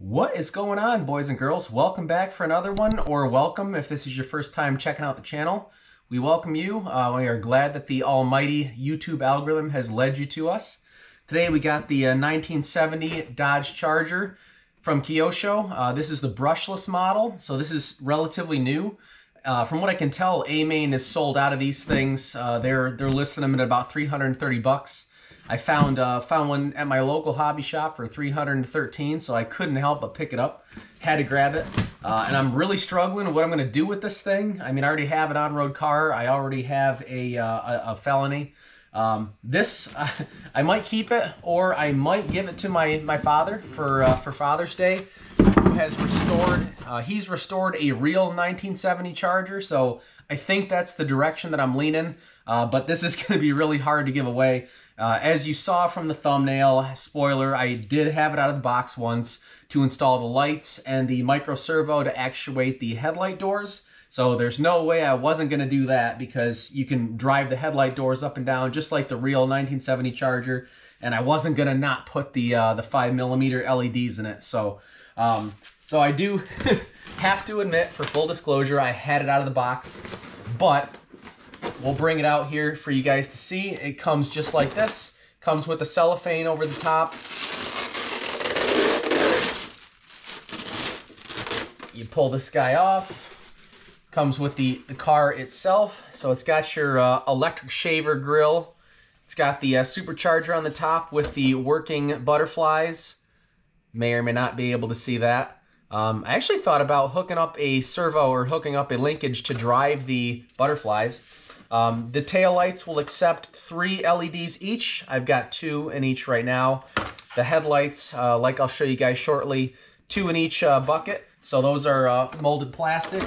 What is going on, boys and girls? Welcome back for another one, or welcome if this is your first time checking out the channel. We welcome you. We are glad that the almighty YouTube algorithm has led you to us. Today we got the 1970 Dodge Charger from Kyosho. This is the brushless model, so this is relatively new. From what I can tell, A-Main is sold out of these things. They're listing them at about 330 bucks. I found one at my local hobby shop for 313, so I couldn't help but pick it up. Had to grab it, and I'm really struggling what I'm going to do with this thing. I mean, I already have an on-road car. I already have a felony. I might keep it, or I might give it to my father for Father's Day, who has he's restored a real 1970 Charger, so I think that's the direction that I'm leaning, but this is going to be really hard to give away. As you saw from the thumbnail, spoiler, I did have it out of the box once to install the lights and the micro servo to actuate the headlight doors. So there's no way I wasn't going to do that, because you can drive the headlight doors up and down just like the real 1970 Charger, and I wasn't going to not put the 5mm LEDs in it. So I do have to admit, for full disclosure, I had it out of the box, but we'll bring it out here for you guys to see. It comes just like this. Comes with the cellophane over the top. You pull this guy off. Comes with the car itself. So it's got your electric shaver grill. It's got the supercharger on the top with the working butterflies. May or may not be able to see that. I actually thought about hooking up a servo or hooking up a linkage to drive the butterflies. The tail lights will accept 3 LEDs each. I've got 2 in each right now. The headlights, like I'll show you guys shortly, 2 in each bucket. So those are molded plastic.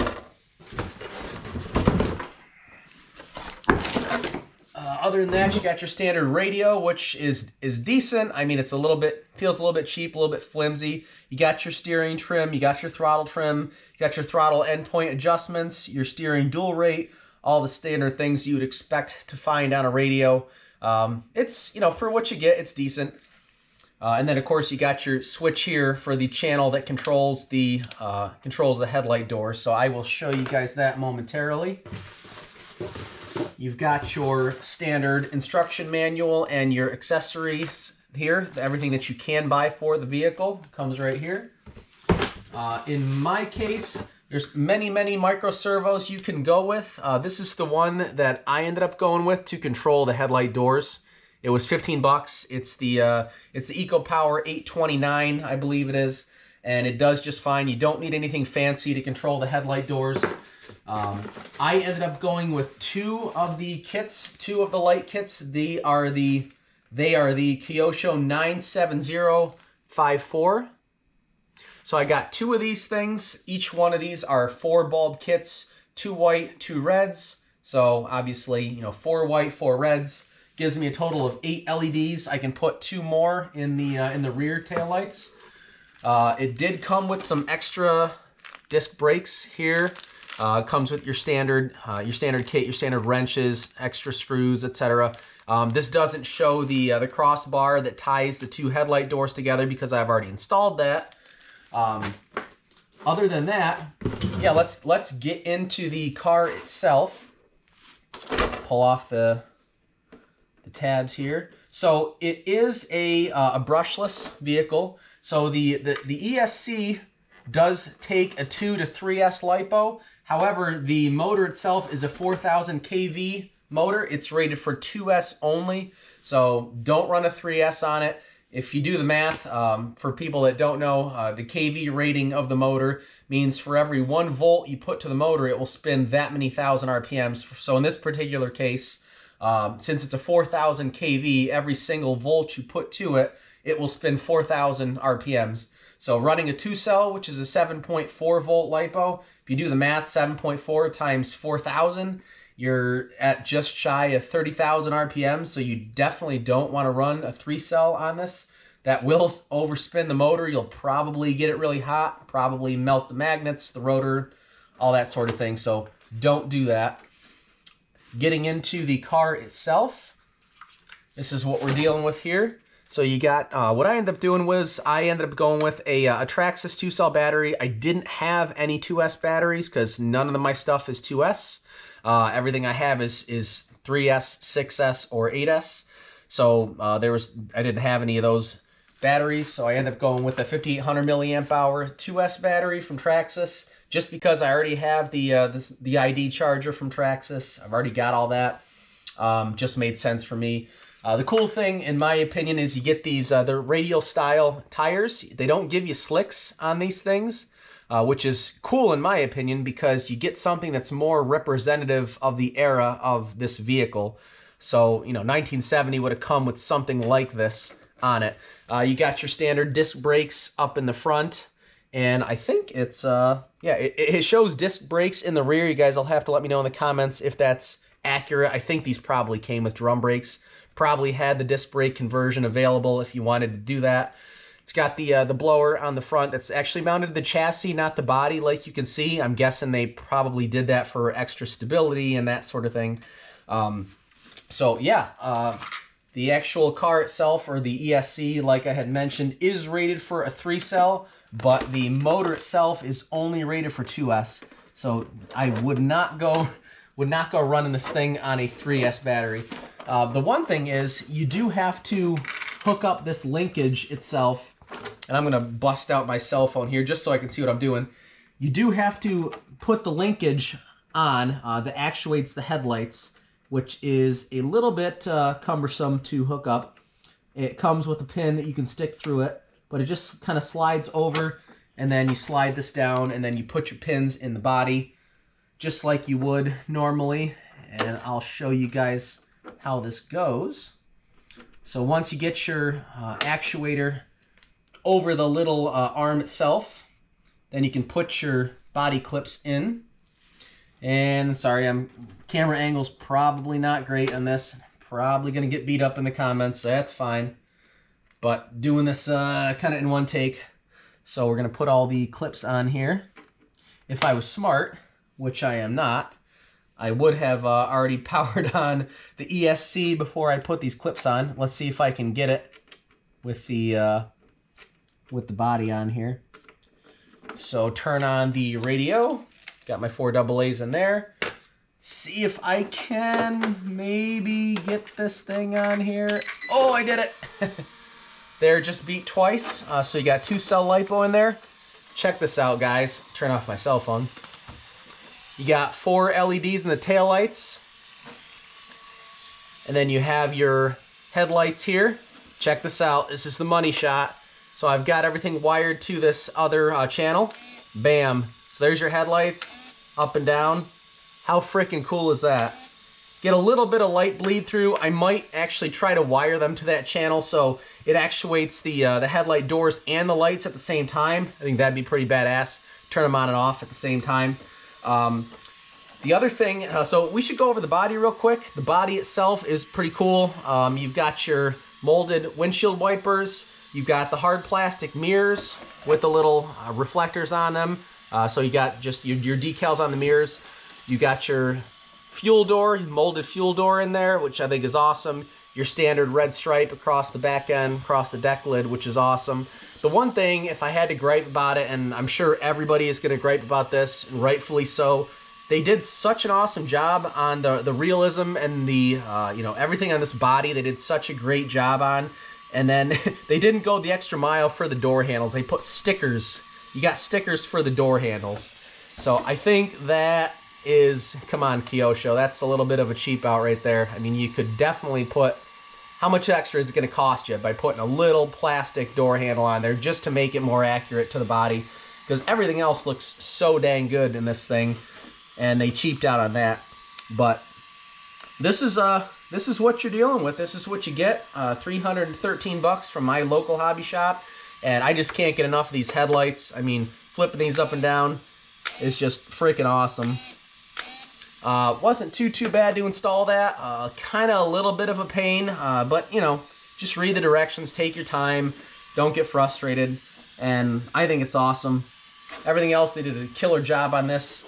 Other than that, you got your standard radio, which is decent. I mean, it's feels a little bit cheap, a little bit flimsy. You got your steering trim, you got your throttle trim, you got your throttle endpoint adjustments, your steering dual rate, all the standard things you would expect to find on a radio. It's, for what you get, it's decent. And then, of course, you got your switch here for the channel that controls the headlight door. So I will show you guys that momentarily. You've got your standard instruction manual and your accessories here. Everything that you can buy for the vehicle comes right here. In my case, there's many micro servos you can go with. This is the one that I ended up going with to control the headlight doors. It was 15 bucks. It's the EcoPower 829, I believe it is, and it does just fine. You don't need anything fancy to control the headlight doors. I ended up going with 2 of the kits, 2 of the light kits. They are the Kyosho 97054. So I got 2 of these things. Each one of these are 4 bulb kits, 2 white, 2 reds. So obviously, 4 white, 4 reds gives me a total of 8 LEDs. I can put 2 more in the rear taillights. It did come with some extra disc brakes here. Comes with your standard kit, your standard wrenches, extra screws, etc. This doesn't show the crossbar that ties the 2 headlight doors together, because I've already installed that. Other than that, yeah, let's get into the car itself. Pull off the tabs here. So it is a brushless vehicle. So the ESC does take a 2 to 3S LiPo. However, the motor itself is a 4000 kV motor. It's rated for 2S only, so don't run a 3S on it. If you do the math, for people that don't know, the kV rating of the motor means for every 1 volt you put to the motor, it will spin that many thousand RPMs. So in this particular case, since it's a 4000 kV, every single volt you put to it, it will spin 4000 RPMs. So running a 2-cell, which is a 7.4 volt LiPo, if you do the math, 7.4 times 4000, you're at just shy of 30,000 RPMs, so you definitely don't want to run a 3-cell on this. That will overspin the motor. You'll probably get it really hot, probably melt the magnets, the rotor, all that sort of thing, so don't do that. Getting into the car itself, this is what we're dealing with here. So you got, what I ended up doing was I ended up going with a Traxxas 2-cell battery. I didn't have any 2S batteries because none of my stuff is 2S. Everything I have is 3S, 6S, or 8S. So I didn't have any of those batteries, so I ended up going with a 5800 milliamp hour 2S battery from Traxxas, just because I already have the ID charger from Traxxas. I've already got all that. Just made sense for me. The cool thing, in my opinion, is you get these the radial style tires. They don't give you slicks on these things, which is cool in my opinion, because you get something that's more representative of the era of this vehicle. So, 1970 would have come with something like this on it. You got your standard disc brakes up in the front, and I think it's, it shows disc brakes in the rear. You guys will have to let me know in the comments if that's accurate. I think these probably came with drum brakes. Probably had the disc brake conversion available if you wanted to do that. It's got the blower on the front that's actually mounted to the chassis, not the body, like you can see. I'm guessing they probably did that for extra stability and that sort of thing. So yeah, the actual car itself, or the ESC, like I had mentioned, is rated for a 3-cell, but the motor itself is only rated for 2S. So I would not go running this thing on a 3S battery. The one thing is, you do have to hook up this linkage itself, and I'm going to bust out my cell phone here just so I can see what I'm doing. You do have to put the linkage on that actuates the headlights, which is a little bit cumbersome to hook up. It comes with a pin that you can stick through it, but it just kind of slides over, and then you slide this down, and then you put your pins in the body, just like you would normally. And I'll show you guys how this goes. So once you get your actuator over the little arm itself, then you can put your body clips in. And sorry, camera angle's probably not great on this. Probably gonna get beat up in the comments, so that's fine. But doing this kind of in one take. So we're gonna put all the clips on here. If I was smart, which I am not, I would have already powered on the ESC before I put these clips on. Let's see if I can get it with the body on here. So turn on the radio. Got my 4 AA's in there. See if I can maybe get this thing on here. Oh, I did it. There, just beat twice. So you got 2-cell LiPo in there. Check this out, guys. Turn off my cell phone. You got 4 LEDs in the taillights. And then you have your headlights here. Check this out. This is the money shot. So I've got everything wired to this other channel. Bam. So there's your headlights, up and down. How freaking cool is that? Get a little bit of light bleed through. I might actually try to wire them to that channel so it actuates the headlight doors and the lights at the same time. I think that'd be pretty badass. Turn them on and off at the same time. The other thing, so we should go over the body real quick. The body itself is pretty cool. You've got your molded windshield wipers. You've got the hard plastic mirrors with the little reflectors on them. So you got just your decals on the mirrors. You got your fuel door, molded fuel door in there, which I think is awesome. Your standard red stripe across the back end, across the deck lid, which is awesome. The one thing, if I had to gripe about it, and I'm sure everybody is going to gripe about this, and rightfully so, they did such an awesome job on the realism and the everything on this body. They did such a great job on, and then they didn't go the extra mile for the door handles. They put stickers. You got stickers for the door handles. So I think that is, come on, Kyosho, that's a little bit of a cheap out right there. I mean, you could definitely put, how much extra is it going to cost you by putting a little plastic door handle on there just to make it more accurate to the body? Because everything else looks so dang good in this thing, and they cheaped out on that. But this is what you're dealing with. This is what you get. 313 bucks from my local hobby shop, and I just can't get enough of these headlights. I mean, flipping these up and down is just freaking awesome. Wasn't too bad to install that. Kind of a little bit of a pain, but just read the directions, take your time, don't get frustrated, and I think it's awesome. Everything else, they did a killer job on this.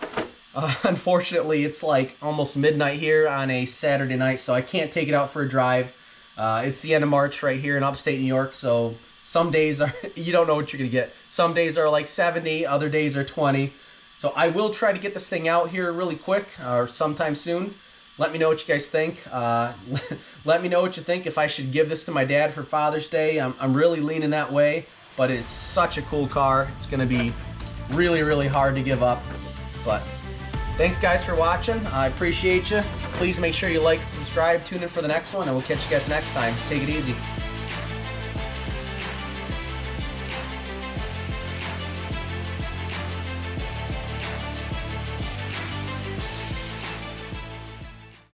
Unfortunately, it's like almost midnight here on a Saturday night, so I can't take it out for a drive. It's the end of March right here in upstate New York, so some days are, you don't know what you're gonna get. Some days are like 70, other days are 20. So I will try to get this thing out here really quick or sometime soon. Let me know what you guys think. Let me know what you think if I should give this to my dad for Father's Day. I'm really leaning that way, but it's such a cool car. It's gonna be really, really hard to give up. But thanks guys for watching. I appreciate you. Please make sure you like and subscribe. Tune in for the next one, and we'll catch you guys next time. Take it easy.